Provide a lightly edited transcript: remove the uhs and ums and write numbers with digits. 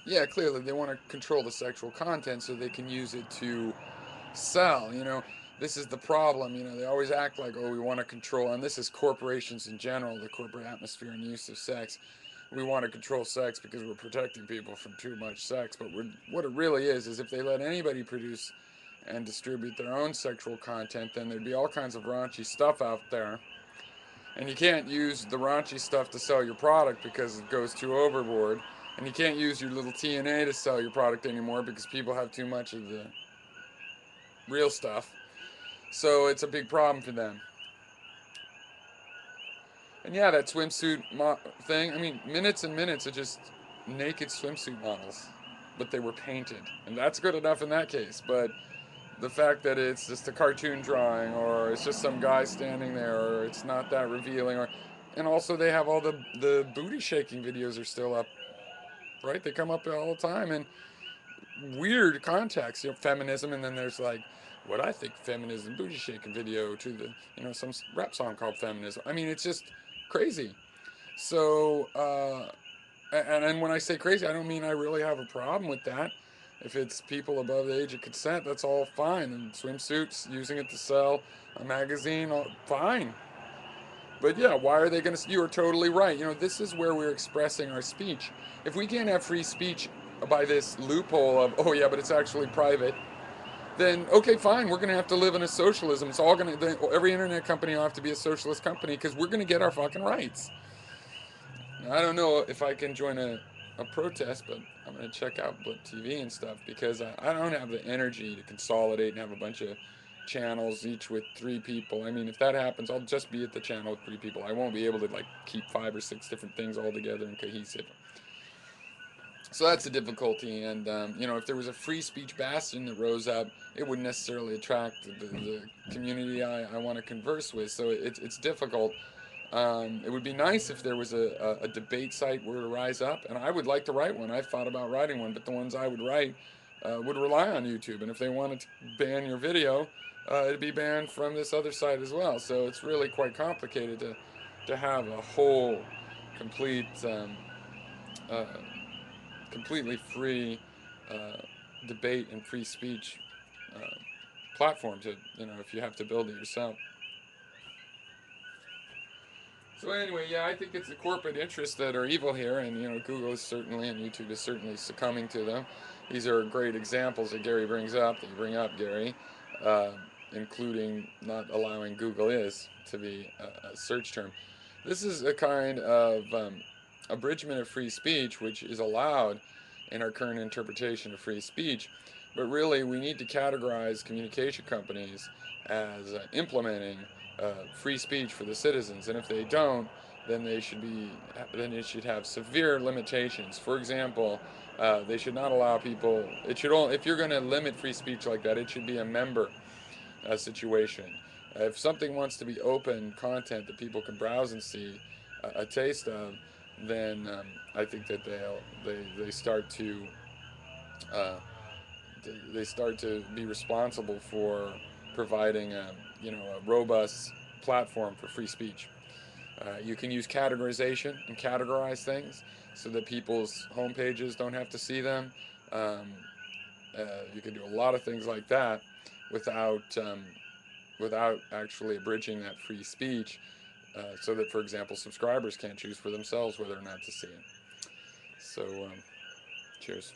yeah, clearly they want to control the sexual content so they can use it to sell. This is the problem. They always act like, oh, we want to control, and this is corporations in general, the corporate atmosphere and use of sex. We want to control sex because we're protecting people from too much sex. But what it really is if they let anybody produce and distribute their own sexual content, then there'd be all kinds of raunchy stuff out there. And you can't use the raunchy stuff to sell your product because it goes too overboard. And you can't use your little TNA to sell your product anymore because people have too much of the real stuff. So it's a big problem for them. And yeah, that thing, I mean, minutes and minutes of just naked swimsuit models, but they were painted. And that's good enough in that case. But the fact that it's just a cartoon drawing, or it's just some guy standing there, or it's not that revealing, and also they have all the booty shaking videos are still up, right? They come up all the time in weird contexts, feminism, and then there's like what I think feminism booty shaking video to the some rap song called feminism. I mean, it's just crazy. So and when I say crazy, I don't mean I really have a problem with that. If it's people above the age of consent, that's all fine. And swimsuits, using it to sell a magazine, fine. But yeah, why are they going to? You are totally right. This is where we're expressing our speech. If we can't have free speech by this loophole of, oh yeah, but it's actually private, then okay, fine. We're going to have to live in a socialism. It's all going to, every internet company will have to be a socialist company because we're going to get our fucking rights. Now, I don't know if I can join a protest, but I'm going to check out Blip TV and stuff because I don't have the energy to consolidate and have a bunch of channels each with three people. I mean, if that happens, I'll just be at the channel with three people. I won't be able to like keep 5 or 6 different things all together and cohesive. So that's the difficulty. And if there was a free speech bastion that rose up, it wouldn't necessarily attract the community I want to converse with. So it's difficult. It would be nice if there was a debate site where to rise up, and I would like to write one. I've thought about writing one, but the ones I would write would rely on YouTube. And if they wanted to ban your video, it'd be banned from this other site as well. So it's really quite complicated to have a whole, complete, uh, completely free uh, debate and free speech uh, platform to, if you have to build it yourself. So anyway, yeah, I think it's the corporate interests that are evil here, and Google is certainly and YouTube is certainly succumbing to them. These are great examples that Gary brings up. That you bring up, Gary, uh, including not allowing Google is to be a search term. This is a kind of abridgment of free speech, which is allowed in our current interpretation of free speech. But really, we need to categorize communication companies as implementing free speech for the citizens, and if they don't, then it should have severe limitations. For example, they should not allow people. It should only, if you're going to limit free speech like that, it should be a member situation. If something wants to be open content that people can browse and see a taste of, then I think that they start to uh, they start to be responsible for providing a robust platform for free speech. You can use categorization and categorize things so that people's home pages don't have to see them. Um, you can do a lot of things like that without without actually abridging that free speech, so that, for example, subscribers can't choose for themselves whether or not to see it. So, cheers.